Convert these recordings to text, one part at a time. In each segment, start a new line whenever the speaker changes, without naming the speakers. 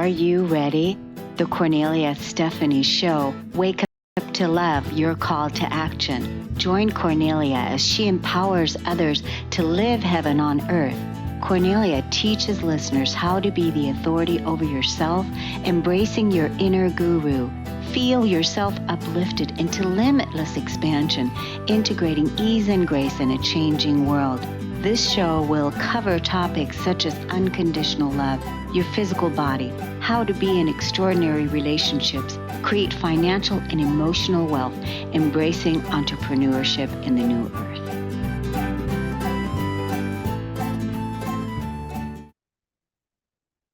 Are you ready? The Kornelia Stephanie Show. Wake up to love, your call to action. Join Kornelia as she empowers others to live heaven on earth. Kornelia teaches listeners how to be the authority over yourself, embracing your inner guru. Feel yourself uplifted into limitless expansion, integrating ease and grace in a changing world. This show will cover topics such as unconditional love, your physical body, how to be in extraordinary relationships, create financial and emotional wealth, embracing entrepreneurship in the new earth.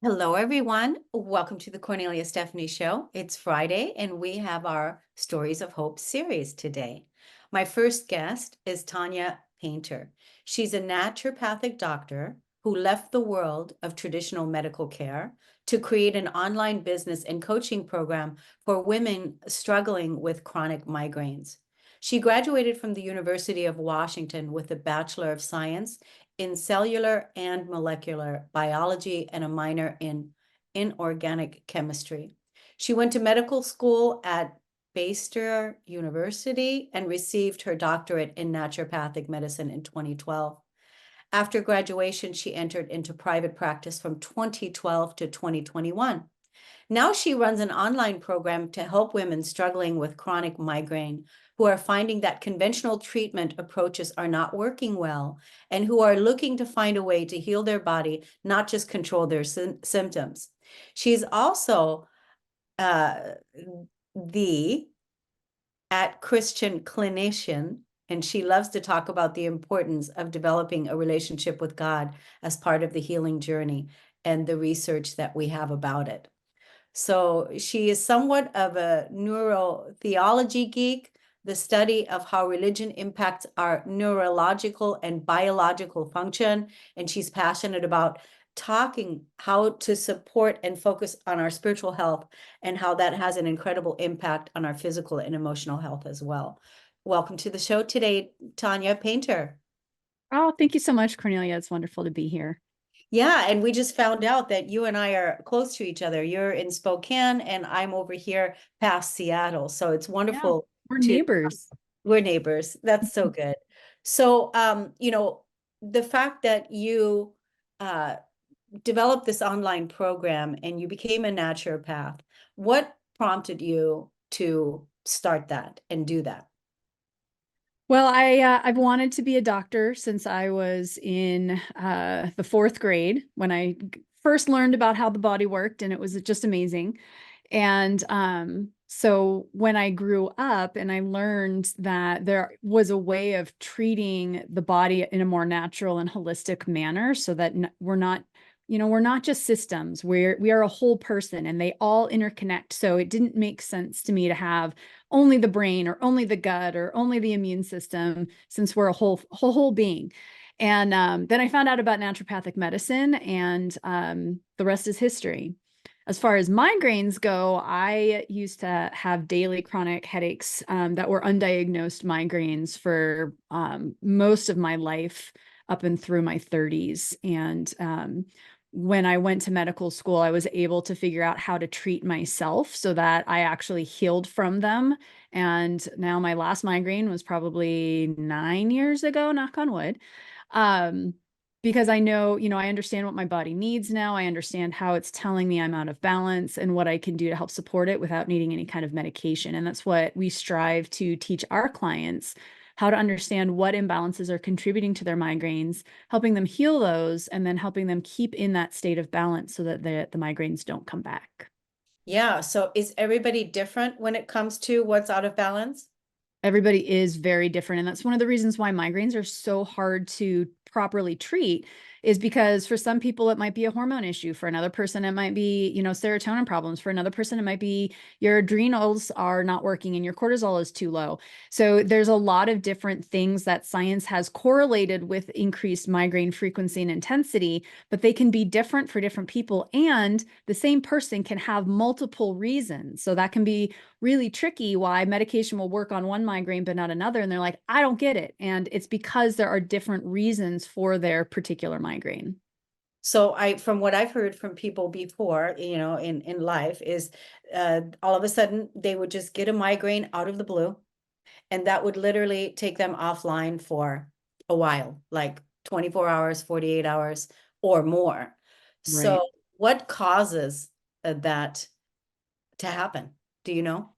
Hello, everyone. Welcome to the Kornelia Stephanie Show. It's Friday, and we have our Stories of Hope series today. My first guest is Tanya Painter. She's a naturopathic doctor who left the world of traditional medical care to create an online business and coaching program for women struggling with chronic migraines. She graduated from the University of Washington with a Bachelor of Science in cellular and molecular biology and a minor in inorganic chemistry. She went to medical school at Bastyr University and received her doctorate in naturopathic medicine in 2012. After graduation, she entered into private practice from 2012 to 2021. Now she runs an online program to help women struggling with chronic migraine who are finding that conventional treatment approaches are not working well and who are looking to find a way to heal their body, not just control their symptoms. She's also the Christian clinician, and she loves to talk about the importance of developing a relationship with God as part of the healing journey and the research that we have about it. So she is somewhat of a neurotheology geek, the study of how religion impacts our neurological and biological function. And she's passionate about talking how to support and focus on our spiritual health and how that has an incredible impact on our physical and emotional health as well. Welcome to the show today, Tanya Painter.
Oh, thank you so much, Kornelia. It's wonderful to be here.
Yeah, and we just found out that you and I are close to each other. You're in Spokane and I'm over here past Seattle. So it's wonderful.
We're neighbors.
We're neighbors. That's so good. So, the fact that you developed this online program and you became a naturopath, what prompted you to start that and do that?
Well, I've wanted to be a doctor since I was in the fourth grade when I first learned about how the body worked, and it was just amazing. And so when I grew up and I learned that there was a way of treating the body in a more natural and holistic manner so that we're not just systems, we are a whole person and they all interconnect. So it didn't make sense to me to have only the brain or only the gut or only the immune system, since we're a whole being. And then I found out about naturopathic medicine, and the rest is history. As far as migraines go, I used to have daily chronic headaches that were undiagnosed migraines for most of my life up and through my 30s. And when I went to medical school, I was able to figure out how to treat myself so that I actually healed from them. And now my last migraine was probably 9 years ago, knock on wood. Because I know, I understand what my body needs now. I understand how it's telling me I'm out of balance and what I can do to help support it without needing any kind of medication. And that's what we strive to teach our clients, how to understand what imbalances are contributing to their migraines, helping them heal those, and then helping them keep in that state of balance so that the migraines don't come back.
Yeah. So is everybody different when it comes to what's out of balance?
Everybody is very different. And that's one of the reasons why migraines are so hard to properly treat, is because for some people, it might be a hormone issue. For another person, it might be, serotonin problems. For another person, it might be your adrenals are not working and your cortisol is too low. So there's a lot of different things that science has correlated with increased migraine frequency and intensity, but they can be different for different people. And the same person can have multiple reasons. So that can be really tricky why medication will work on one migraine but not another. And they're like, I don't get it. And it's because there are different reasons for their particular migraine.
So from what I've heard from people before, in life is, all of a sudden they would just get a migraine out of the blue, and that would literally take them offline for a while, like 24 hours, 48 hours or more.
Right.
So what causes that to happen? Do you know?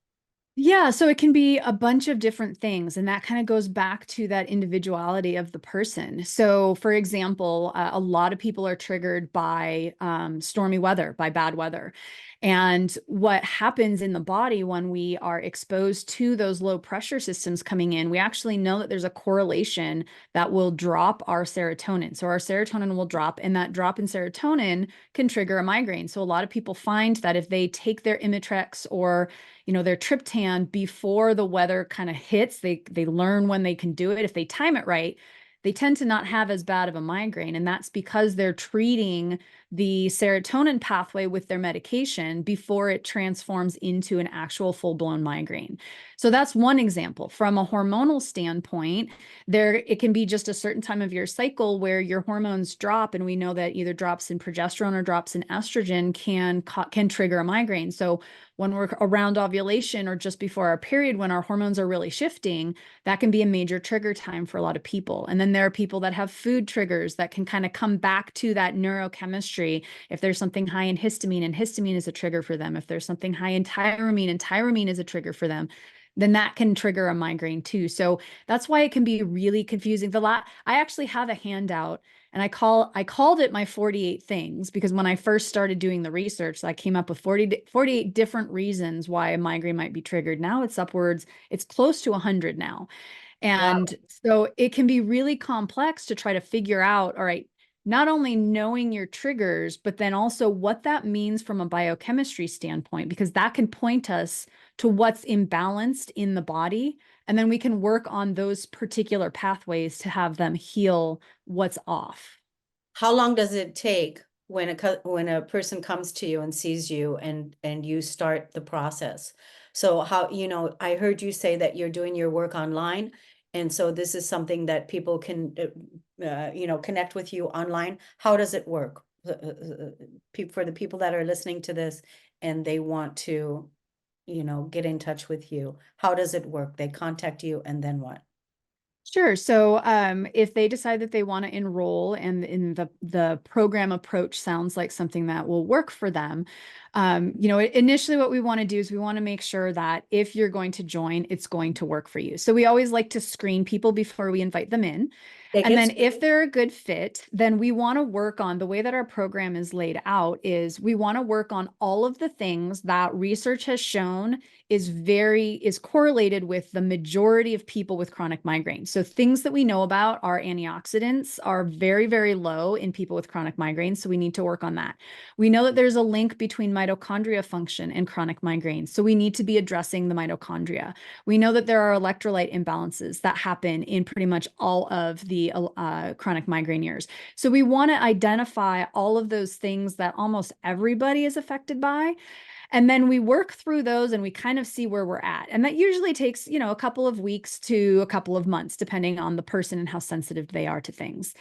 Yeah, so it can be a bunch of different things, and that kind of goes back to that individuality of the person. So, for example, a lot of people are triggered by stormy weather, by bad weather. And what happens in the body when we are exposed to those low pressure systems coming in, we actually know that there's a correlation that will drop our serotonin. So, our serotonin will drop, and that drop in serotonin can trigger a migraine. So, a lot of people find that if they take their Imitrex or their triptan before the weather kind of hits, they learn when they can do it. If they time it right, they tend to not have as bad of a migraine. And that's because they're treating the serotonin pathway with their medication before it transforms into an actual full-blown migraine. So that's one example. From a hormonal standpoint, it can be just a certain time of your cycle where your hormones drop, and we know that either drops in progesterone or drops in estrogen can trigger a migraine. So when we're around ovulation or just before our period, when our hormones are really shifting, that can be a major trigger time for a lot of people. And then there are people that have food triggers that can kind of come back to that neurochemistry. If there's something high in histamine, and histamine is a trigger for them. If there's something high in tyramine, and tyramine is a trigger for them, then that can trigger a migraine too. So that's why it can be really confusing. I actually have a handout, and I called it my 48 things, because when I first started doing the research, I came up with 48 different reasons why a migraine might be triggered. Now it's close to 100 now.
Wow.
And so it can be really complex to try to figure out, all right, not only knowing your triggers, but then also what that means from a biochemistry standpoint, because that can point us to what's imbalanced in the body. And then we can work on those particular pathways to have them heal what's off.
How long does it take when a person comes to you and sees you, and you start the process? So how, I heard you say that you're doing your work online, and so this is something that people can, connect with you online. How does it work? For the people that are listening to this and they want to, get in touch with you, how does it work? They contact you, and then what?
Sure. So if they decide that they want to enroll, and in the program approach sounds like something that will work for them, initially what we want to do is we want to make sure that if you're going to join, it's going to work for you. So we always like to screen people before we invite them in.
They
And
get
then if they're a good fit, then we want to work on the way that our program is laid out is we want to work on all of the things that research has shown is correlated with the majority of people with chronic migraine. So things that we know about are antioxidants are very, very low in people with chronic migraine. So we need to work on that. We know that there's a link between mitochondria function and chronic migraine. So we need to be addressing the mitochondria. We know that there are electrolyte imbalances that happen in pretty much all of the chronic migraineurs. So we want to identify all of those things that almost everybody is affected by. And then we work through those and we kind of see where we're at. And that usually takes, a couple of weeks to a couple of months, depending on the person and how sensitive they are to things.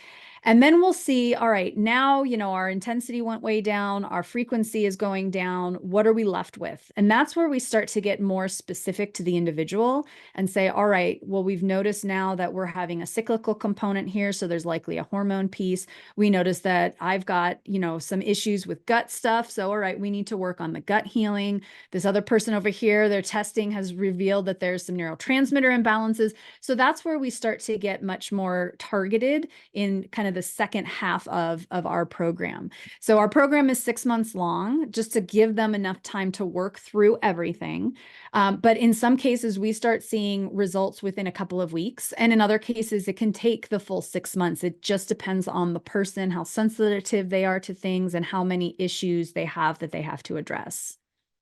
And then we'll see, all right, now, our intensity went way down, our frequency is going down. What are we left with? And that's where we start to get more specific to the individual and say, all right, well, we've noticed now that we're having a cyclical component here. So there's likely a hormone piece. We notice that I've got, some issues with gut stuff. So, all right, we need to work on the gut healing. This other person over here, their testing has revealed that there's some neurotransmitter imbalances. So that's where we start to get much more targeted in kind of the second half of our program. So our program is 6 months long, just to give them enough time to work through everything. But in some cases, we start seeing results within a couple of weeks. And in other cases, it can take the full 6 months. It just depends on the person, how sensitive they are to things, and how many issues they have that they have to address.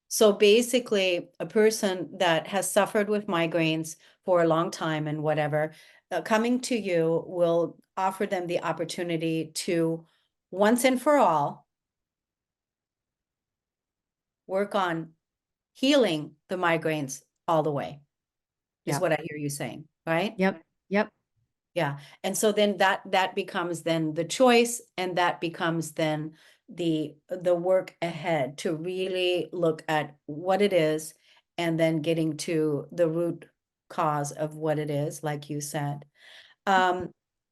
So basically, a person that has suffered with migraines for a long time and whatever, coming to you will offer them the opportunity to once and for all work on healing the migraines all the way, is
Yep.
what I hear you saying, right?
Yep. Yep.
Yeah. And so then that becomes then the choice, and that becomes then the work ahead to really look at what it is, and then getting to the root cause of what it is, like you said.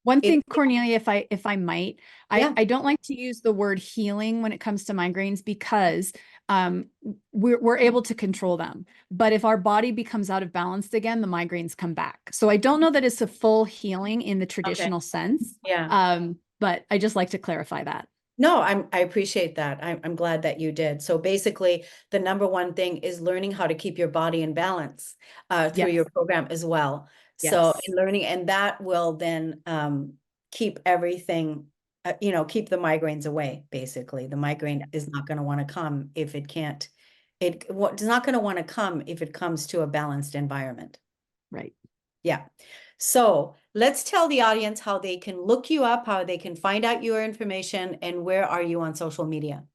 One
It,
thing, Cornelia, if I might,
yeah,
I don't like to use the word healing when it comes to migraines because we're able to control them. But if our body becomes out of balance again, the migraines come back. So I don't know that it's a full healing in the
okay.
traditional sense.
Yeah.
But I just like to clarify that.
No, I appreciate that. I'm glad that you did. So basically, the number one thing is learning how to keep your body in balance through
Yes.
your program as well. So
Yes.
in learning, and that will then keep everything, keep the migraines away. Basically, the migraine is not going to want to come if it can't. It's not going to want to come if it comes to a balanced environment.
Right.
Yeah. So let's tell the audience how they can look you up, how they can find out your information, and where are you on social media?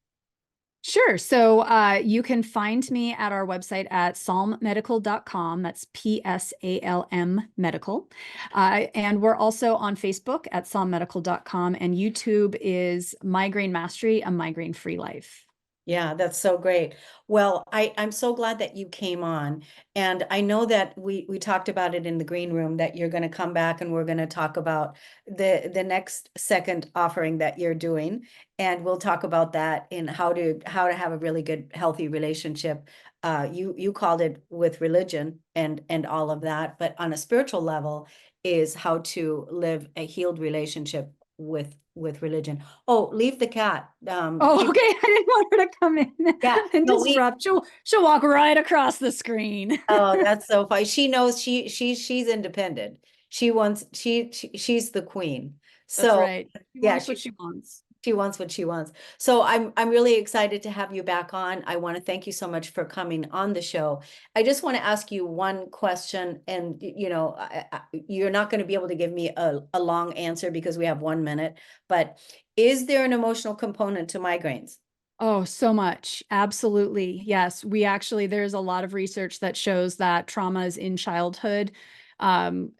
Sure. So you can find me at our website at psalmmedical.com. That's PSALM medical. And we're also on Facebook at psalmmedical.com. And YouTube is Migraine Mastery, a migraine free life.
Yeah, that's so great. Well, I'm so glad that you came on. And I know that we talked about it in the green room that you're going to come back and we're going to talk about the next second offering that you're doing. And we'll talk about that in how to have a really good, healthy relationship. You called it with religion and all of that, but on a spiritual level is how to live a healed relationship with religion. Oh, leave the cat.
Oh, okay. I didn't want her to come in
Yeah,
and
no, leave.
disrupt. She'll walk right across the screen.
Oh, that's so funny. She knows she's independent. She's the queen.
That's
So
right. She
yeah,
wants what she wants.
she wants what she wants. So I'm really excited to have you back on. I want to thank you so much for coming on the show. I just want to ask you one question, and you're not going to be able to give me a long answer because we have 1 minute, but is there an emotional component to migraines?
Oh, so much. Absolutely. Yes. There's a lot of research that shows that traumas in childhood um,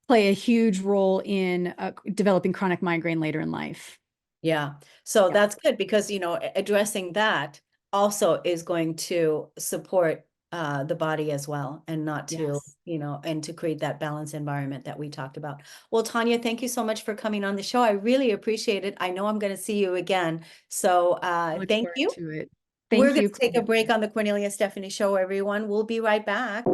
play a huge role in developing chronic migraine later in life.
Yeah. So
Yeah.
that's good because, addressing that also is going to support the body as well, and not to,
Yes.
and to create that balanced environment that we talked about. Well, Tanya, thank you so much for coming on the show. I really appreciate it. I know I'm going to see you again. So
I look
thank
forward
you.
to it.
We're
Thank
going
you,
to take a
Cornelia.
break on the Kornelia Stephanie Show, everyone. We'll be right back.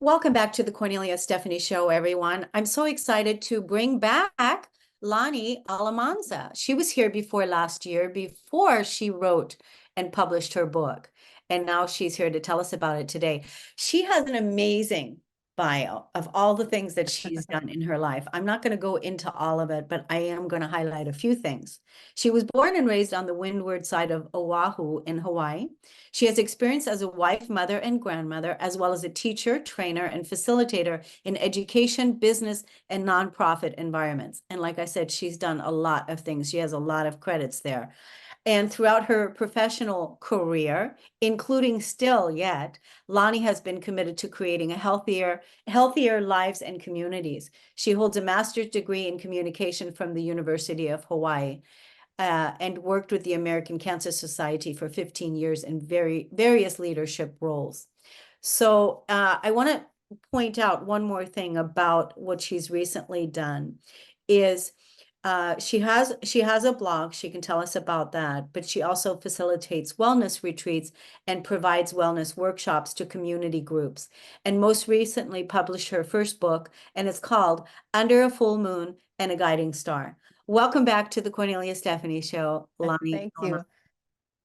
Welcome back to the Kornelia Stephanie Show, everyone. I'm so excited to bring back Lani Almanza. She was here before last year, before she wrote and published her book. And now she's here to tell us about it today. She has an amazing bio of all the things that she's done in her life. I'm not going to go into all of it, but I am going to highlight a few things. She was born and raised on the windward side of Oahu in Hawaii. She has experience as a wife, mother, and grandmother, as well as a teacher, trainer, and facilitator in education, business, and nonprofit environments. And like I said, she's done a lot of things. She has a lot of credits there. And throughout her professional career, including still yet, Lani has been committed to creating a healthier lives and communities. She holds a master's degree in communication from the University of Hawaii. And worked with the American Cancer Society for 15 years in various leadership roles. So I want to point out one more thing about what she's recently done is she has a blog. She can tell us about that, but she also facilitates wellness retreats and provides wellness workshops to community groups. And most recently published her first book, and it's called Under a Full Moon and a Guiding Star. Welcome back to the Kornelia Stephanie Show, Lani.
Thank you.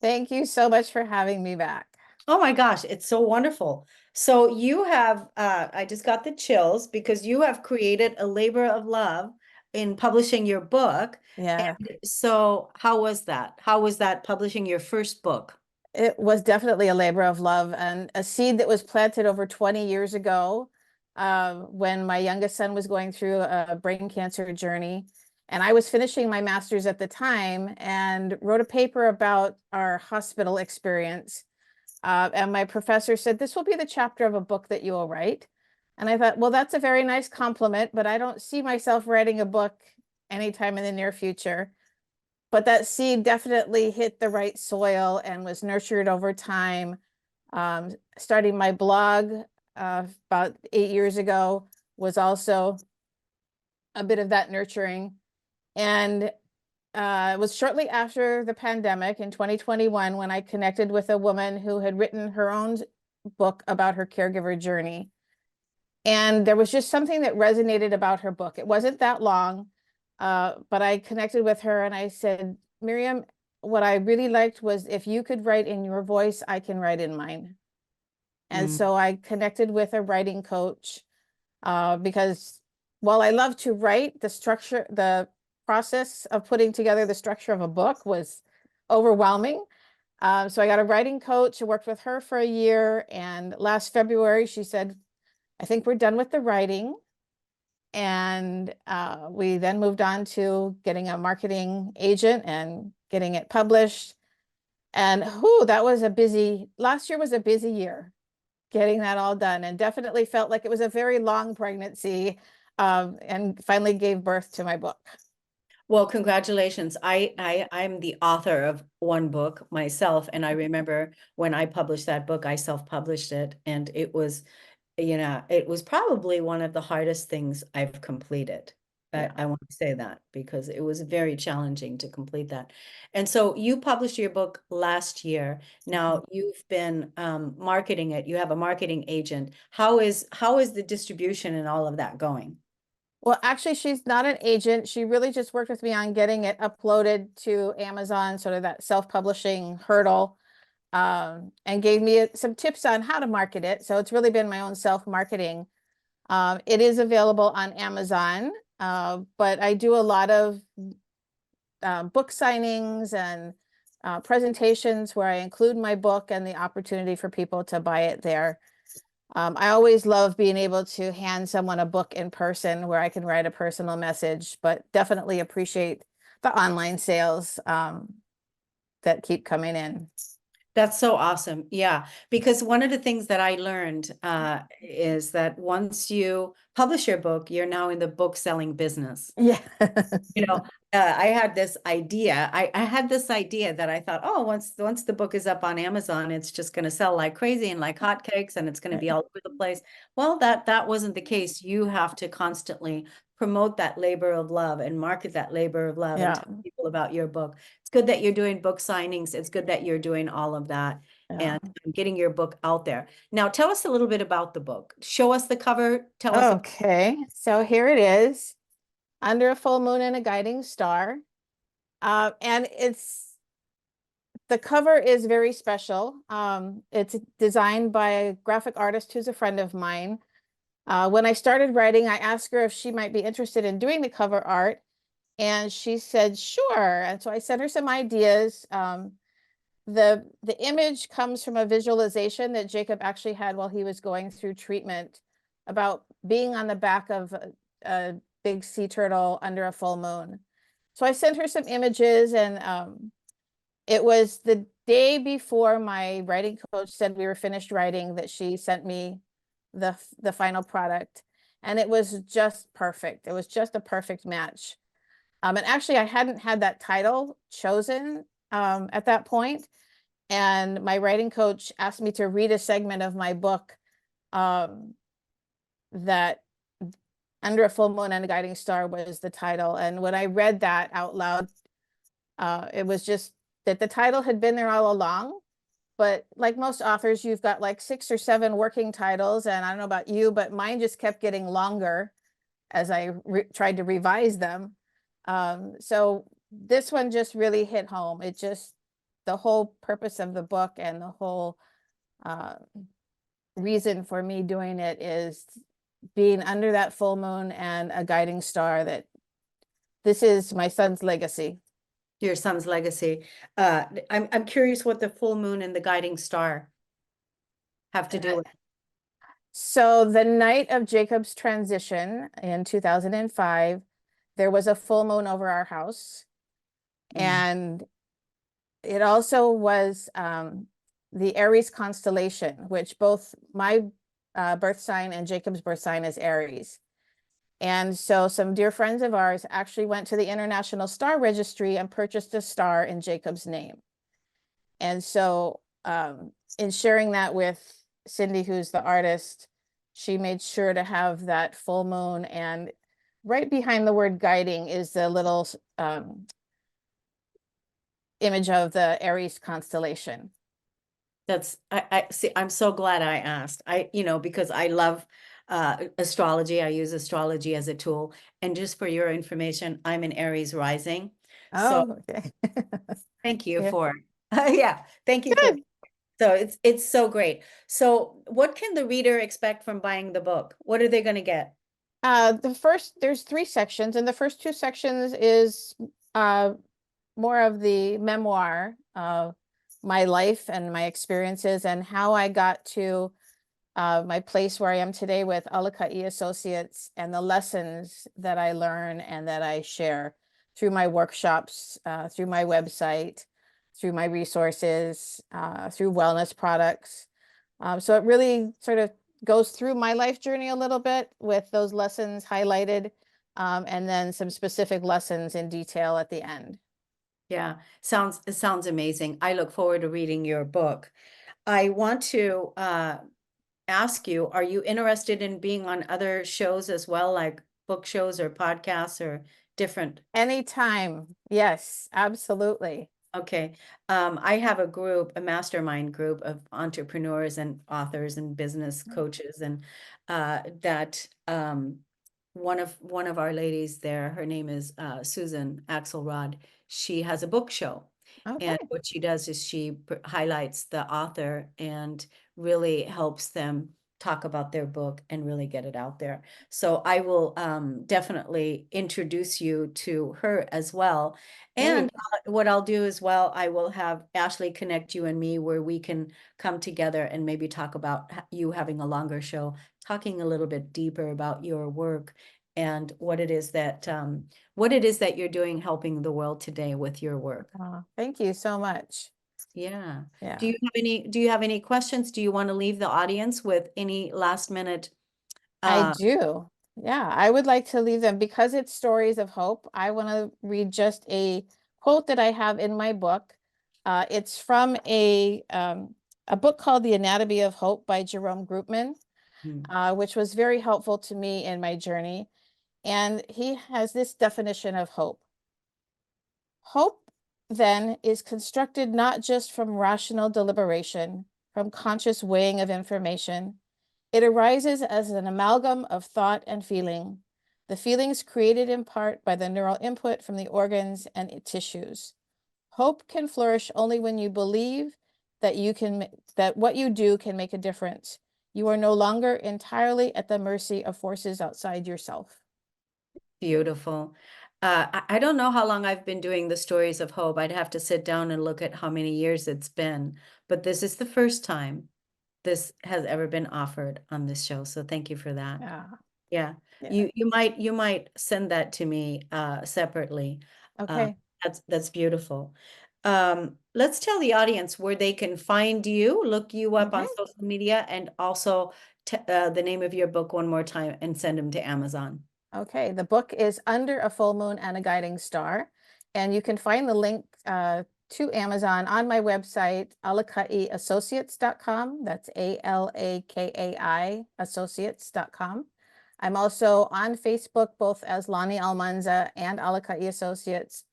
Thank you so much for having me back.
Oh my gosh, it's so wonderful. So you have, I just got the chills because you have created a labor of love in publishing your book.
Yeah,
And so how was that? How was that publishing your first book?
it was definitely a labor of love and a seed that was planted over 20 years ago when my youngest son was going through a brain cancer journey. And I was finishing my master's at the time and wrote a paper about our hospital experience. And my professor said, this will be the chapter of a book that you will write. And I thought, well, that's a very nice compliment, but I don't see myself writing a book anytime in the near future. But that seed definitely hit the right soil and was nurtured over time. Starting my blog about 8 years ago was also a bit of that nurturing. And it was shortly after the pandemic in 2021 when I connected with a woman who had written her own book about her caregiver journey. And there was just something that resonated about her book. It wasn't that long, but I connected with her and I said, Miriam, what I really liked was if you could write in your voice, I can write in mine. And so I connected with a writing coach because while I love to write, the process of putting together the structure of a book was overwhelming. So I got a writing coach. I worked with her for a year. And last February, she said, I think we're done with the writing. And we then moved on to getting a marketing agent and getting it published. And that was last year was a busy year getting that all done, and definitely felt like it was a very long pregnancy, and finally gave birth to my book.
Well, congratulations. I'm the author of one book myself, and I remember when I published that book, I self-published it, and it was, it was probably one of the hardest things I've completed.
Yeah.
I want to say that because it was very challenging to complete that. And so you published your book last year. Now you've been marketing it. You have a marketing agent. How is the distribution and all of that going?
Well, actually, she's not an agent. She really just worked with me on getting it uploaded to Amazon, sort of that self-publishing hurdle, and gave me some tips on how to market it. So it's really been my own self-marketing. It is available on Amazon, but I do a lot of book signings and presentations where I include my book and the opportunity for people to buy it there. I always love being able to hand someone a book in person where I can write a personal message, but definitely appreciate the online sales that keep coming in.
That's so awesome. Yeah, because one of the things that I learned is that once you publish your book, you're now in the book selling business.
Yeah.
I had this idea. I had this idea that I thought, oh, once the book is up on Amazon, it's just going to sell like crazy and like hotcakes, and it's going to be all over the place. Well, that wasn't the case. You have to constantly promote that labor of love and market that labor of love and tell people about your book. It's good that you're doing book signings. It's good that you're doing all of that and getting your book out there. Now, tell us a little bit about the book. Show us the cover. Tell us.
Okay, so here it is. Under a full moon and a guiding star. And the cover is very special. It's designed by a graphic artist who's a friend of mine. When I started writing, I asked her if she might be interested in doing the cover art, and she said, sure. And so I sent her some ideas. The image comes from a visualization that Jacob actually had while he was going through treatment about being on the back of a big sea turtle under a full moon. So I sent her some images, and it was the day before my writing coach said we were finished writing that she sent me the final product, and it was just perfect. It was just a perfect match. And actually, I hadn't had that title chosen at that point, and my writing coach asked me to read a segment of my book that Under a Full Moon and a Guiding Star was the title. And when I read that out loud, it was just that the title had been there all along. But like most authors, you've got like 6 or 7 working titles. And I don't know about you, but mine just kept getting longer as I tried to revise them. So this one just really hit home. The whole purpose of the book and the whole reason for me doing it is being under that full moon and a guiding star, that this is my son's legacy.
Your son's legacy. I'm curious what the full moon and the guiding star have to do with it.
So the night of Jacob's transition in 2005, there was a full moon over our house.
Mm.
And it also was the Aries constellation, which both my birth sign and Jacob's birth sign is Aries. And so some dear friends of ours actually went to the International Star Registry and purchased a star in Jacob's name. And so in sharing that with Cindy, who's the artist, she made sure to have that full moon, and right behind the word guiding is the little image of the Aries constellation.
That's, I see, I'm so glad I asked. Because I love astrology. I use astrology as a tool. And just for your information, I'm an Aries rising. So
Oh, okay.
thank you
Yeah.
for, yeah, thank you for,
Good.
so it's so great. So what can the reader expect from buying the book? What are they going to get?
There's 3 sections, and the first 2 sections is more of the memoir of my life and my experiences and how I got to my place where I am today with Alakai Associates, and the lessons that I learn and that I share through my workshops, through my website, through my resources, through wellness products. So it really sort of goes through my life journey a little bit with those lessons highlighted, and then some specific lessons in detail at the end.
Yeah, it sounds amazing. I look forward to reading your book. I want to ask you, are you interested in being on other shows as well, like book shows or podcasts or different?
Anytime. Yes, absolutely.
Okay. I have a mastermind group of entrepreneurs and authors and business coaches, and that one of our ladies there, her name is Susan Axelrod. She has a book show.
Okay.
And what she does is she highlights the author and really helps them talk about their book and really get it out there. So I will definitely introduce you to her as well. And
Great.
what I'll do as well, I will have Ashley connect you and me where we can come together and maybe talk about you having a longer show, talking a little bit deeper about your work and what it is that you're doing helping the world today with your work.
Thank you so much.
Yeah.
Yeah.
Do you have any questions? Do you want to leave the audience with any last minute?
I do. Yeah, I would like to leave them because it's stories of hope. I want to read just a quote that I have in my book. It's from a book called The Anatomy of Hope by Jerome Groopman, which was very helpful to me in my journey. And he has this definition of hope. Hope, then, is constructed not just from rational deliberation, from conscious weighing of information. It arises as an amalgam of thought and feeling, the feelings created in part by the neural input from the organs and tissues. Hope can flourish only when you believe that that what you do can make a difference. You are no longer entirely at the mercy of forces outside yourself.
Beautiful. I don't know how long I've been doing the stories of hope. I'd have to sit down and look at how many years it's been, but this is the first time this has ever been offered on this show. So thank you for that.
Yeah.
Yeah. You might send that to me separately.
Okay.
That's beautiful. Let's tell the audience where they can find you, look you up on social media, and also the name of your book one more time and send them to Amazon.
Okay, the book is Under a Full Moon and a Guiding Star, and you can find the link to Amazon on my website, alakaiassociates.com. That's ALAKAI associates.com. I'm also on Facebook, both as Lani Almanza and Alakai Associates.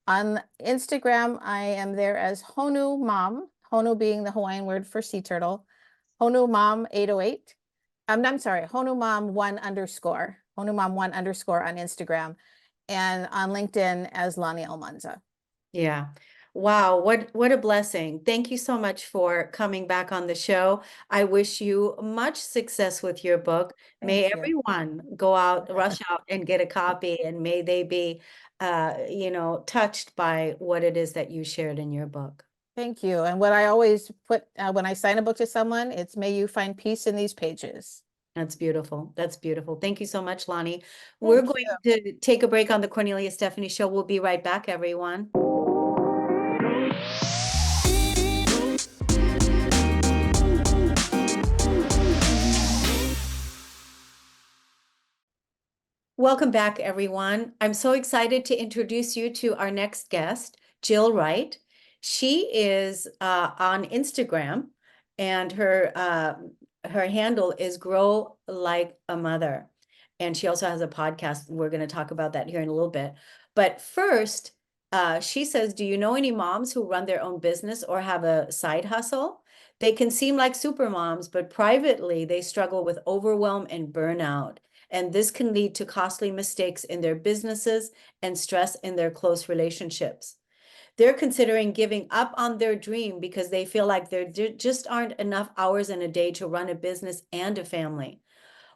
On Instagram, I am there as Honu Mom, Honu being the Hawaiian word for sea turtle, Honu Mom 808. I'm sorry, Honu Mom 1 underscore, Honu Mom 1 underscore on Instagram, and on LinkedIn as Lani Almanza.
Yeah. Wow, what a blessing. Thank you so much for coming back on the show. I wish you much success with your book. May
Thank you.
everyone go out, rush out and get a copy, and may they be touched by what it is that you shared in your book.
Thank you. And what I always put when I sign a book to someone, it's may you find peace in these pages.
That's beautiful. That's beautiful. Thank you so much, Lonnie. We're
Thank
going
you.
to take a break on the Kornelia Stephanie Show. We'll be right back, everyone. Welcome back, everyone. I'm so excited to introduce you to our next guest, Jill Wright. She is on Instagram, and her handle is Grow Like a Mother. And she also has a podcast. We're going to talk about that here in a little bit. But first, she says, do you know any moms who run their own business or have a side hustle? They can seem like super moms, but privately they struggle with overwhelm and burnout. And this can lead to costly mistakes in their businesses and stress in their close relationships. They're considering giving up on their dream because they feel like there just aren't enough hours in a day to run a business and a family.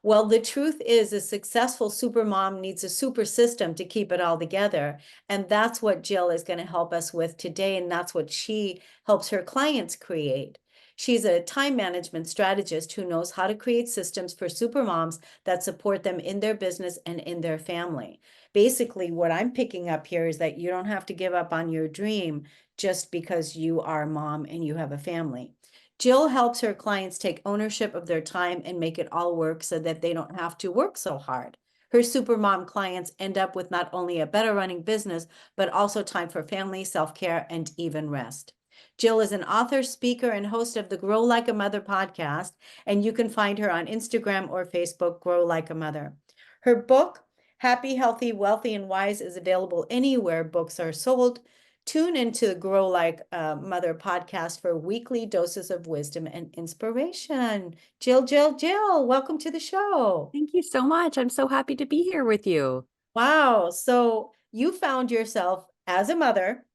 Well, the truth is, a successful supermom needs a super system to keep it all together. And that's what Jill is going to help us with today. And that's what she helps her clients create. She's a time management strategist who knows how to create systems for supermoms that support them in their business and in their family. Basically, what I'm picking up here is that you don't have to give up on your dream just because you are a mom and you have a family. Jill helps her clients take ownership of their time and make it all work so that they don't have to work so hard. Her supermom clients end up with not only a better running business, but also time for family, self-care, and even rest. Jill is an author, speaker, and host of the Grow Like a Mother podcast, and you can find her on Instagram or Facebook, Grow Like a Mother. Her book, Happy, Healthy, Wealthy, and Wise, is available anywhere books are sold. Tune into the Grow Like a Mother podcast for weekly doses of wisdom and inspiration. Jill, welcome to the show.
Thank you so much. I'm so happy to be here with you.
Wow. So you found yourself as a mother,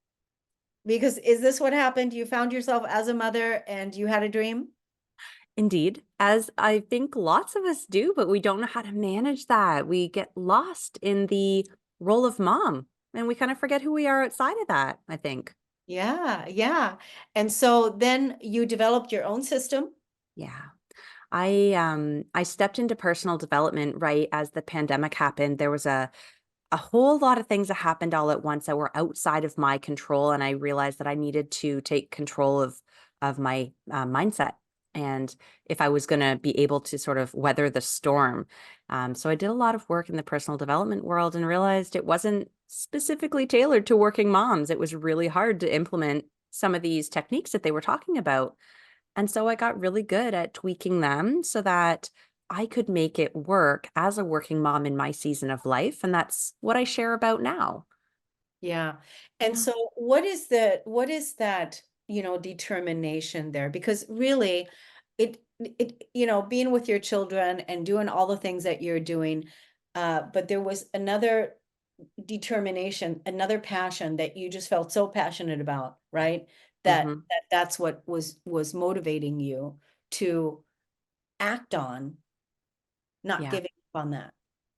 because is this what happened? You found yourself as a mother and you had a dream?
Indeed, as I think lots of us do, but we don't know how to manage that. We get lost in the role of mom and we kind of forget who we are outside of that, I think.
Yeah. And so then you developed your own system.
Yeah. I stepped into personal development right as the pandemic happened. There was a whole lot of things that happened all at once that were outside of my control, and I realized that I needed to take control of my mindset, and if I was going to be able to sort of weather the storm. So I did a lot of work in the personal development world and realized it wasn't specifically tailored to working moms. It was really hard to implement some of these techniques that they were talking about. And so I got really good at tweaking them so that I could make it work as a working mom in my season of life. And that's what I share about now.
Yeah. And
Yeah.
so what is that, determination there? Because really being with your children and doing all the things that you're doing, but there was another determination, another passion that you just felt so passionate about, right? That,
Mhm.
that's what was motivating you to act on, not
Yeah.
giving up on that.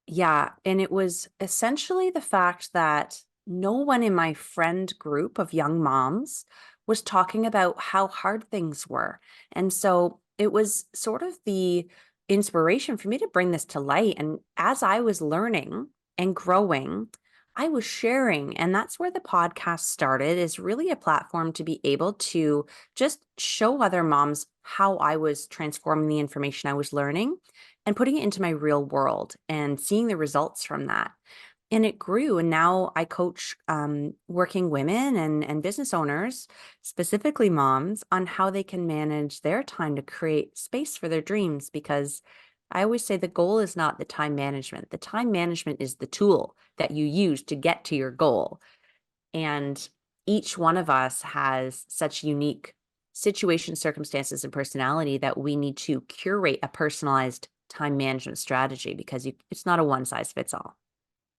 Yeah. And it was essentially the fact that no one in my friend group of young moms was talking about how hard things were. And so it was sort of the inspiration for me to bring this to light. And as I was learning and growing, I was sharing. And that's where the podcast started, is really a platform to be able to just show other moms how I was transforming the information I was learning and putting it into my real world and seeing the results from that. And it grew. And now I coach working women and business owners, specifically moms, on how they can manage their time to create space for their dreams. Because I always say the goal is not the time management. The time management is the tool that you use to get to your goal. And each one of us has such unique situations, circumstances, and personality that we need to curate a personalized time management strategy, because it's not a one size fits all.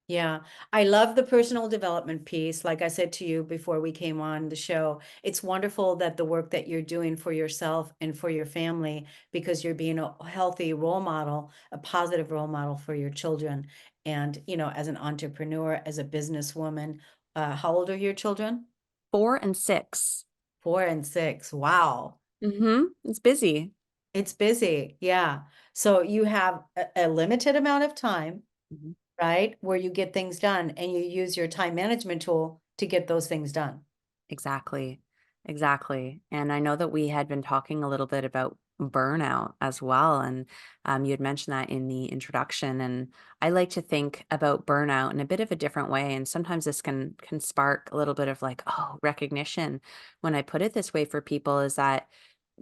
Yeah, I love the personal development piece. Like I said to you before we came on the show, it's wonderful that the work that you're doing for yourself and for your family, because you're being a healthy role model, a positive role model for your children. And, as an entrepreneur, as a businesswoman, how old are your children?
4 and 6.
4 and 6. Wow.
It's busy.
It's busy. Yeah. So you have a limited amount of time,
Mhm.
right? Where you get things done and you use your time management tool to get those things done.
Exactly. Exactly. And I know that we had been talking a little bit about burnout as well. And you had mentioned that in the introduction. And I like to think about burnout in a bit of a different way. And sometimes this can spark a little bit of like, oh, recognition. When I put it this way for people, is that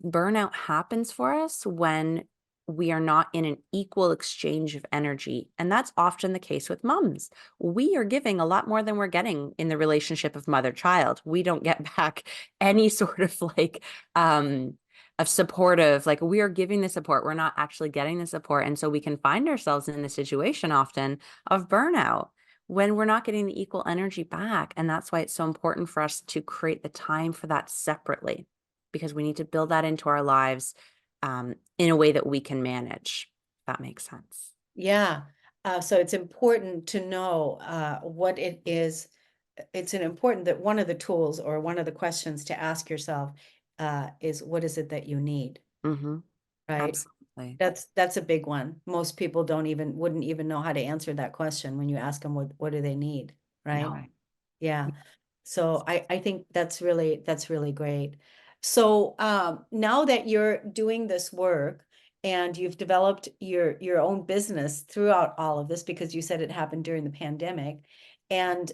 burnout happens for us when we are not in an equal exchange of energy. And that's often the case with moms. We are giving a lot more than we're getting in the relationship of mother-child. We don't get back any sort of like of supportive, like we are giving the support. We're not actually getting the support. And so we can find ourselves in the situation often of burnout when we're not getting the equal energy back. And that's why it's so important for us to create the time for that separately, because we need to build that into our lives in a way that we can manage. If that makes sense.
Yeah. So it's important to know what it is. It's an important that one of the tools or one of the questions to ask yourself is what is it that you need,
Mm-hmm.
right?
Absolutely.
That's a big one. Most people wouldn't even know how to answer that question when you ask them what do they need, right?
No.
Yeah. So I think that's really great. So now that you're doing this work and you've developed your own business throughout all of this, because you said it happened during the pandemic, and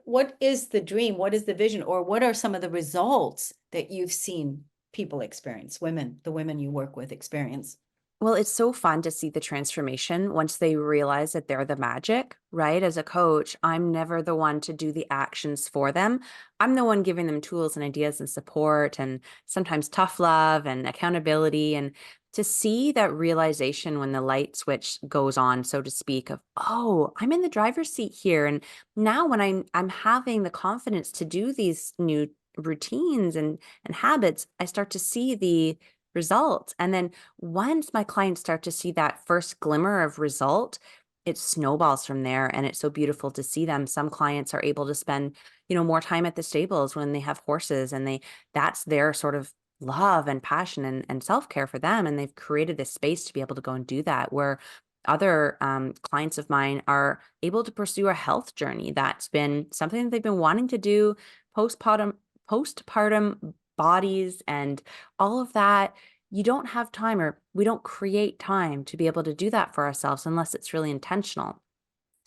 what is the dream? What is the vision? Or what are some of the results that you've seen people experience, the women you work with experience?
Well, it's so fun to see the transformation once they realize that they're the magic, right? As a coach, I'm never the one to do the actions for them. I'm the one giving them tools and ideas and support and sometimes tough love and accountability. And to see that realization when the light switch goes on, so to speak, of, oh, I'm in the driver's seat here. And now when I'm having the confidence to do these new routines and habits, I start to see the results. And then once my clients start to see that first glimmer of result, it snowballs from there. And it's so beautiful to see them. Some clients are able to spend, more time at the stables when they have horses, and that's their sort of love and passion and self-care for them. And they've created this space to be able to go and do that, where other clients of mine are able to pursue a health journey that's been something that they've been wanting to do, postpartum bodies and all of that. You don't have time, or we don't create time to be able to do that for ourselves unless it's really intentional.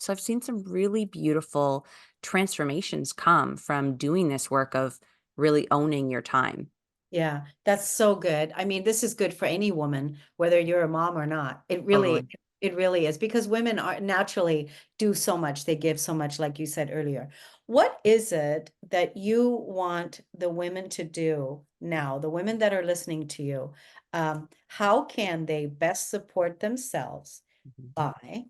So I've seen some really beautiful transformations come from doing this work of really owning your time.
Yeah, that's so good. I mean, this is good for any woman, whether you're a mom or not.
Totally.
It really is, because women are naturally do so much. They give so much, like you said earlier. What is it that you want the women to do now, the women that are listening to you? How can they best support themselves
Mhm.
by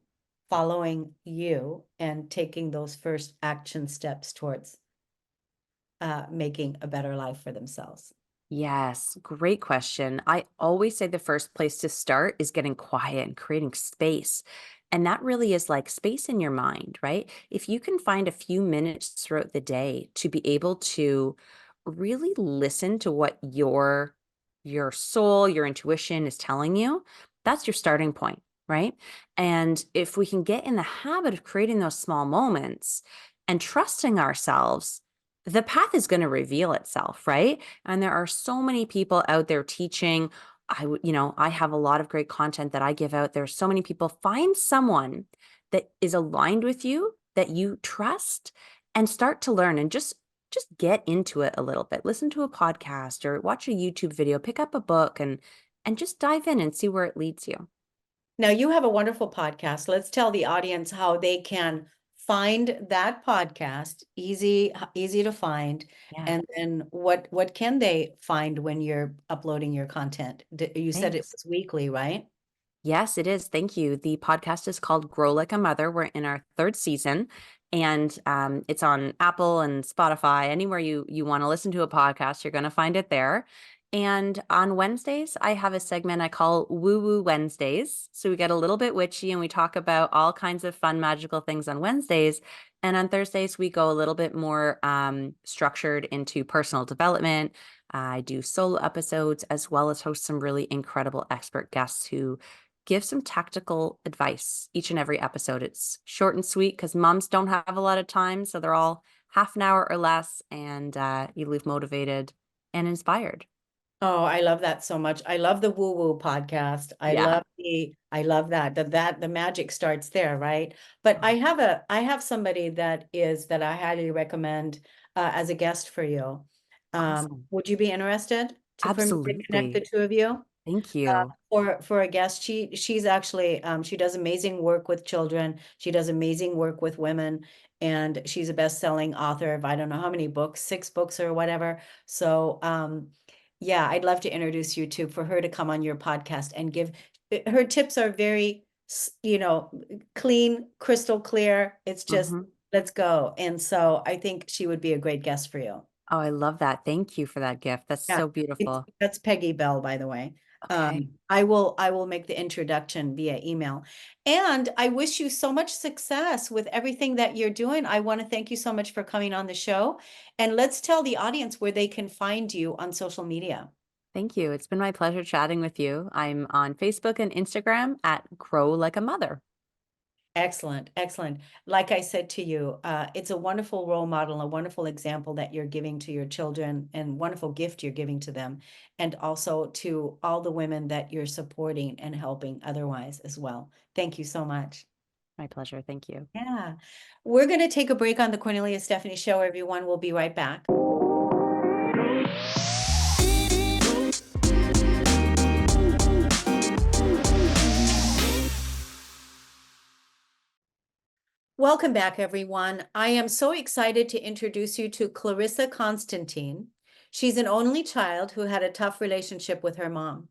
following you and taking those first action steps towards making a better life for themselves?
Yes, great question. I always say the first place to start is getting quiet and creating space. And that really is like space in your mind, right? If you can find a few minutes throughout the day to be able to really listen to what your soul, your intuition is telling you, that's your starting point, right? And if we can get in the habit of creating those small moments and trusting ourselves, the path is going to reveal itself, right? And there are so many people out there teaching. I have a lot of great content that I give out. There's so many people. Find someone that is aligned with you, that you trust, and start to learn, and just get into it a little bit. Listen to a podcast or watch a YouTube video, pick up a book, and just dive in and see where it leads you.
Now, you have a wonderful podcast. Let's tell the audience how they can find that podcast, easy to find.
Yeah.
And then what can they find when you're uploading your content? You said it
Thanks.
was weekly, right?
Yes, it is. Thank you. The podcast is called Grow Like a Mother. We're in our third season, and it's on Apple and Spotify. Anywhere you want to listen to a podcast, you're going to find it there. And on Wednesdays, I have a segment I call Woo Woo Wednesdays. So we get a little bit witchy and we talk about all kinds of fun, magical things on Wednesdays. And on Thursdays, we go a little bit more structured into personal development, I do solo episodes as well as host some really incredible expert guests who give some tactical advice each and every episode. It's short and sweet because moms don't have a lot of time. So they're all half an hour or less, and you leave motivated and inspired.
Oh, I love that so much. I love the woo woo podcast.
Yeah.
I love that the magic starts there, right? But I have somebody that I highly recommend as a guest for you.
Awesome.
Would you be interested for me to connect the
Absolutely.
two of you?
Thank you.
For a guest, she's actually she does amazing work with children. She does amazing work with women, and she's a best-selling author of I don't know how many books, 6 books or whatever. So yeah, I'd love to introduce you to for her to come on your podcast and give her tips are very clean, crystal clear. It's just
Mhm.
let's go. And so I think she would be a great guest for you.
Oh, I love that. Thank you for that gift. That's
Yeah,
so beautiful.
that's Peggy Bell, by the way.
Okay.
I will make the introduction via email. And I wish you so much success with everything that you're doing. I want to thank you so much for coming on the show. And let's tell the audience where they can find you on social media.
Thank you. It's been my pleasure chatting with you. I'm on Facebook and Instagram at Grow Like a Mother.
Excellent, excellent. Like I said to you, it's a wonderful role model, a wonderful example that you're giving to your children and wonderful gift you're giving to them. And also to all the women that you're supporting and helping otherwise as well. Thank you so much.
My pleasure. Thank you.
Yeah. We're going to take a break on the Kornelia Stephanie Show, everyone. We'll be right back. Welcome back, everyone. I am so excited to introduce you to Clarissa Constantine. She's an only child who had a tough relationship with her mom.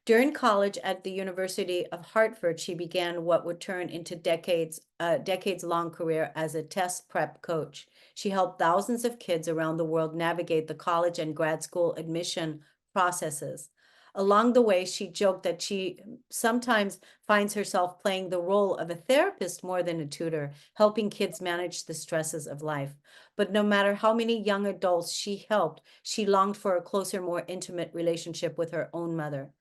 During college at the University of Hartford, she began what would turn into decades-long career as a test prep coach. She helped thousands of kids around the world navigate the college and grad school admission processes. Along the way, she joked that she sometimes finds herself playing the role of a therapist more than a tutor, helping kids manage the stresses of life. But no matter how many young adults she helped, she longed for a closer, more intimate relationship with her own mother.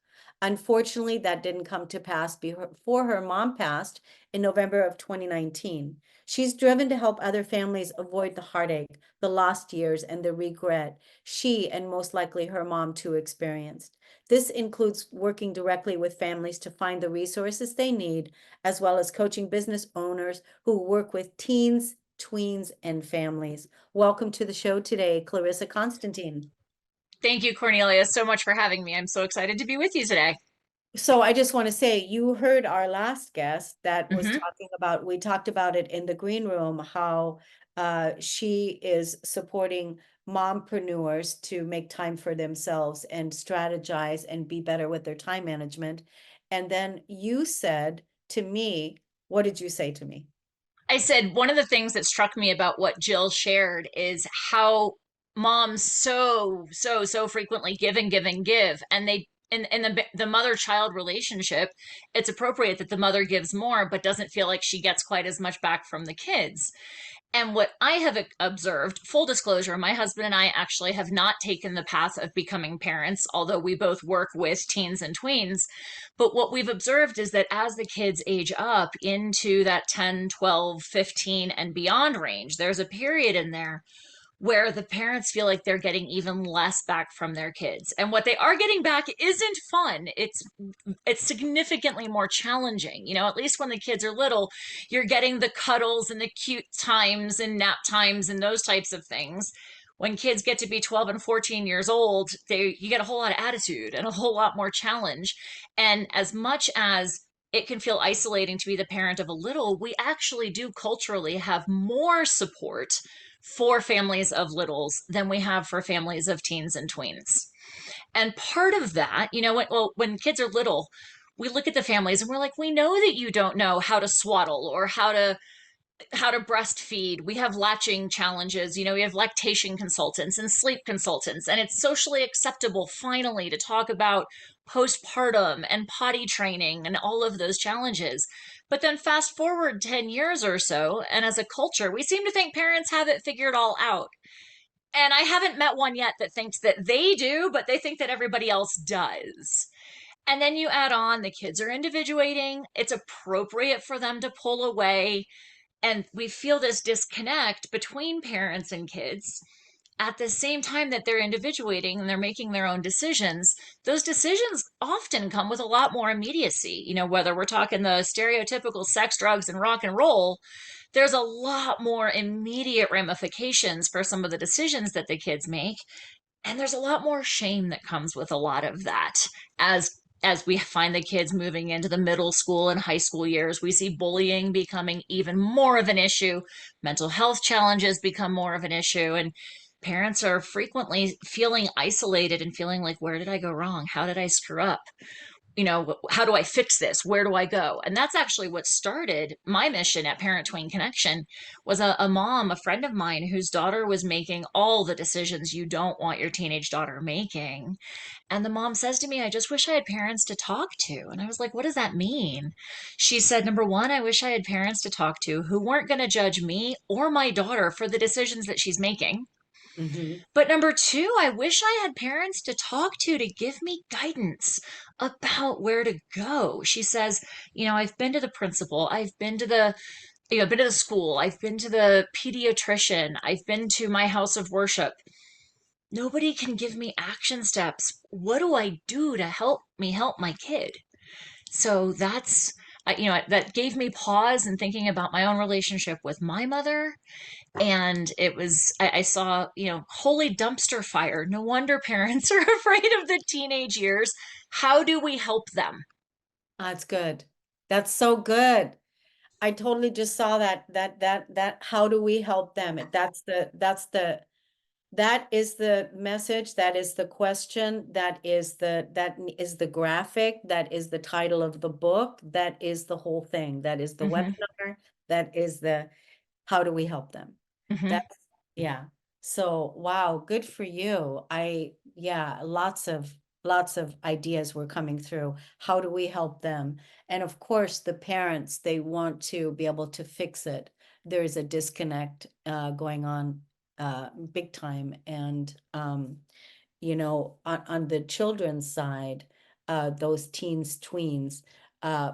Unfortunately, that didn't come to pass before her mom passed in November of 2019. She's driven to help other families avoid the heartache, the lost years, and the regret she and most likely her mom too experienced. This includes working directly with families to find the resources they need, as well as coaching business owners who work with teens, tweens, and families. Welcome to the show today, Clarissa Constantine.
Thank you, Cornelia, so much for having me. I'm so excited to be with you today.
So I just want to say, you heard our last guest that was
Mhm.
talking about, we talked about it in the green room, how she is supporting mompreneurs to make time for themselves and strategize and be better with their time management. And then you said to me, what did you say to me?
I said one of the things that struck me about what Jill shared is how moms so frequently give and give and give, and they in the mother-child relationship, it's appropriate that the mother gives more but doesn't feel like she gets quite as much back from the kids. And what I have observed, full disclosure, my husband and I actually have not taken the path of becoming parents, although we both work with teens and tweens. But what we've observed is that as the kids age up into that 10, 12, 15, and beyond range, there's a period in there where the parents feel like they're getting even less back from their kids. And what they are getting back isn't fun. It's significantly more challenging. You know, at least when the kids are little, you're getting the cuddles and the cute times and nap times and those types of things. When kids get to be 12 and 14 years old, you get a whole lot of attitude and a whole lot more challenge. And as much as it can feel isolating to be the parent of a little, we actually do culturally have more support for families of littles than we have for families of teens and tweens. And part of that, you know, when kids are little, we look at the families and we're like, we know that you don't know how to swaddle or how to breastfeed. We have latching challenges. You know, we have lactation consultants and sleep consultants, and it's socially acceptable finally to talk about postpartum and potty training and all of those challenges. But then fast forward 10 years or so, and as a culture, we seem to think parents have it figured all out. And I haven't met one yet that thinks that they do, but they think that everybody else does. And then you add on the kids are individuating. It's appropriate for them to pull away. And we feel this disconnect between parents and kids at the same time that they're individuating and they're making their own decisions. Those decisions often come with a lot more immediacy. You know, whether we're talking the stereotypical sex, drugs, and rock and roll, there's a lot more immediate ramifications for some of the decisions that the kids make. And there's a lot more shame that comes with a lot of that. As we find the kids moving into the middle school and high school years, we see bullying becoming even more of an issue. Mental health challenges become more of an issue. And parents are frequently feeling isolated and feeling like, where did I go wrong? How did I screw up? You know, how do I fix this? Where do I go? And that's actually what started my mission at Parent Tween Connection. Was a mom, a friend of mine, whose daughter was making all the decisions you don't want your teenage daughter making. And the mom says to me, I just wish I had parents to talk to. And I was like, what does that mean? She said, number one, I wish I had parents to talk to who weren't going to judge me or my daughter for the decisions that she's making.
Mhm.
But number two, I wish I had parents to talk to give me guidance about where to go. She says, you know, I've been to the principal, I've been to the I've been to the school, I've been to the pediatrician, I've been to my house of worship. Nobody can give me action steps. What do I do to help me help my kid? So that's, that gave me pause in thinking about my own relationship with my mother. And it was, I saw, holy dumpster fire. No wonder parents are afraid of the teenage years. How do we help them?
That's good. That's so good. I totally just saw that how do we help them? That is the message, that is the question, that is the graphic, that is the title of the book, that is the whole thing, that is the
Mhm.
webinar, that is the how do we help them?
Mhm.
That's yeah. So wow, good for you. Lots of ideas were coming through. How do we help them? And of course, the parents, they want to be able to fix it. There's a disconnect going on big time. And on the children's side, those teens, tweens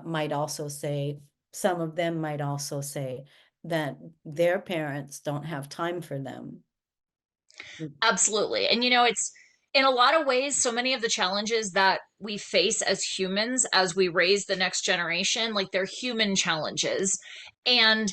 might also say, some of them might also say that their parents don't have time for them.
Absolutely. And it's in a lot of ways, so many of the challenges that we face as humans as we raise the next generation, like they're human challenges. And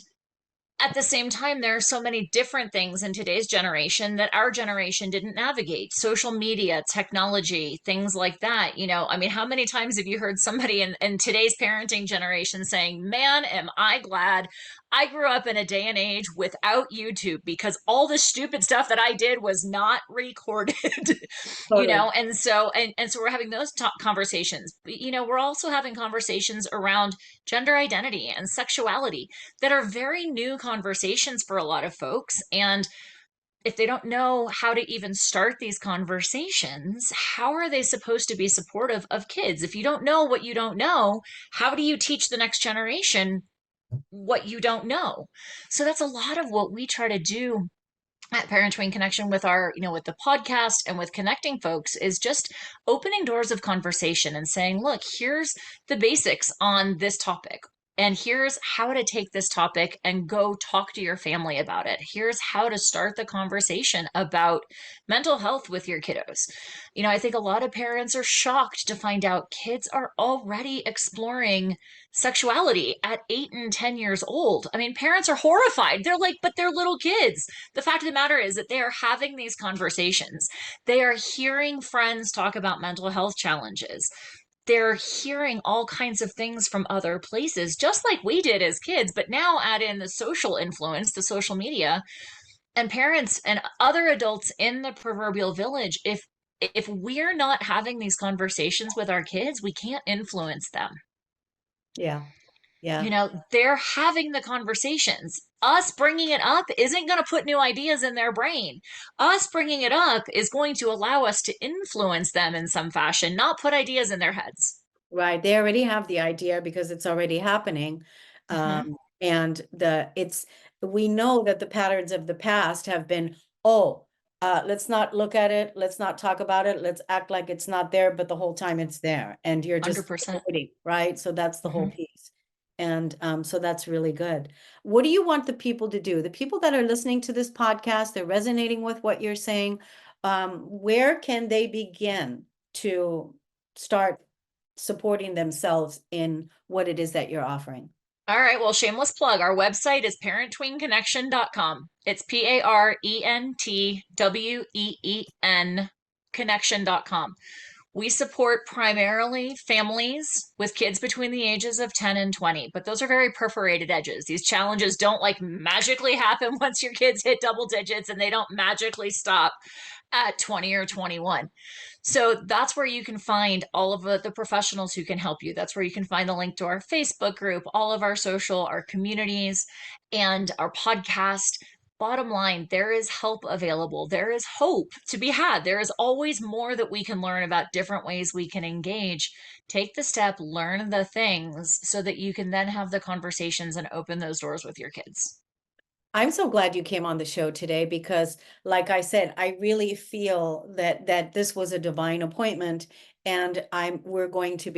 at the same time, there are so many different things in today's generation that our generation didn't navigate. Social media, technology, things like that. I mean, how many times have you heard somebody in today's parenting generation saying, man, am I glad I grew up in a day and age without YouTube because all the stupid stuff that I did was not recorded.
Totally.
And so we're having those conversations. But, we're also having conversations around gender identity and sexuality that are very new conversations for a lot of folks. And if they don't know how to even start these conversations, how are they supposed to be supportive of kids? If you don't know what you don't know, how do you teach the next generation what you don't know? So that's a lot of what we try to do at Parent Tween Connection with with the podcast and with connecting folks is just opening doors of conversation and saying, look, here's the basics on this topic. And here's how to take this topic and go talk to your family about it. Here's how to start the conversation about mental health with your kiddos. I think a lot of parents are shocked to find out kids are already exploring sexuality at 8 and 10 years old. I mean, parents are horrified. They're like, but they're little kids. The fact of the matter is that they are having these conversations. They are hearing friends talk about mental health challenges. They're hearing all kinds of things from other places, just like we did as kids, but now add in the social influence, the social media, and parents and other adults in the proverbial village. If we're not having these conversations with our kids, we can't influence them.
Yeah. Yeah.
They're having the conversations. Us bringing it up isn't going to put new ideas in their brain. Us bringing it up is going to allow us to influence them in some fashion, not put ideas in their heads.
Right. They already have the idea because it's already happening.
Mhm.
And we know that the patterns of the past have been, oh, let's not look at it. Let's not talk about it. Let's act like it's not there, but the whole time it's there and you're just
100%.
avoiding, right? So that's the whole
Mhm.
piece. And so that's really good. What do you want the people to do? The people that are listening to this podcast, they're resonating with what you're saying. Where can they begin to start supporting themselves in what it is that you're offering?
All right, well, shameless plug. Our website is parentweenconnection.com. It's PARENTWEEN connection.com. We support primarily families with kids between the ages of 10 and 20, but those are very perforated edges. These challenges don't like magically happen once your kids hit double digits, and they don't magically stop at 20 or 21. So that's where you can find all of the professionals who can help you. That's where you can find the link to our Facebook group, all of our social, our communities, and our podcast. Bottom line, there is help available. There is hope to be had. There is always more that we can learn about different ways we can engage. Take the step, learn the things so that you can then have the conversations and open those doors with your kids.
I'm so glad you came on the show today because, like I said, I really feel that this was a divine appointment, and I'm going to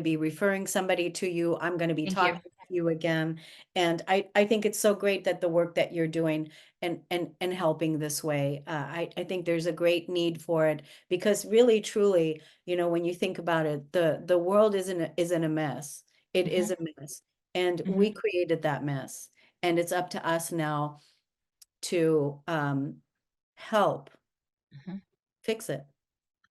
be referring somebody to you. I'm going to be
Thank
talking
you.
to you again, and I think it's so great that the work that you're doing and helping this way. I think there's a great need for it because really, truly, when you think about it, the world isn't a mess. It is a mess, and we created that mess. And it's up to us now to help
Mhm.
fix it.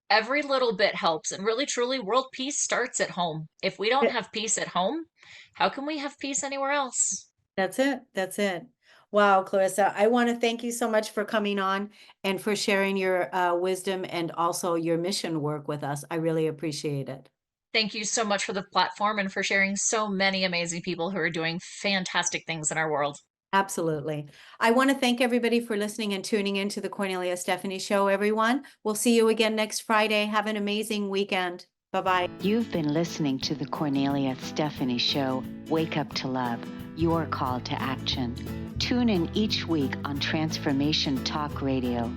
Every little bit helps. And really, truly, world peace starts at home. If we don't have peace at home, how can we have peace anywhere else?
That's it. That's it. Wow, Clarissa, I want to thank you so much for coming on and for sharing your wisdom and also your mission work with us. I really appreciate it.
Thank you so much for the platform and for sharing so many amazing people who are doing fantastic things in our world.
Absolutely. I want to thank everybody for listening and tuning into the Kornelia Stephanie Show, everyone. We'll see you again next Friday. Have an amazing weekend. Bye-bye.
You've been listening to the Kornelia Stephanie Show, Wake Up to Love, your call to action. Tune in each week on Transformation Talk Radio.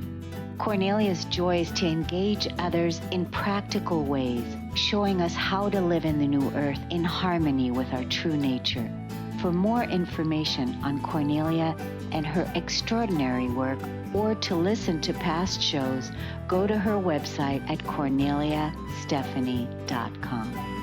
Kornelia's joy is to engage others in practical ways, showing us how to live in the new earth in harmony with our true nature. For more information on Kornelia and her extraordinary work, or to listen to past shows, go to her website at korneliastephanie.com.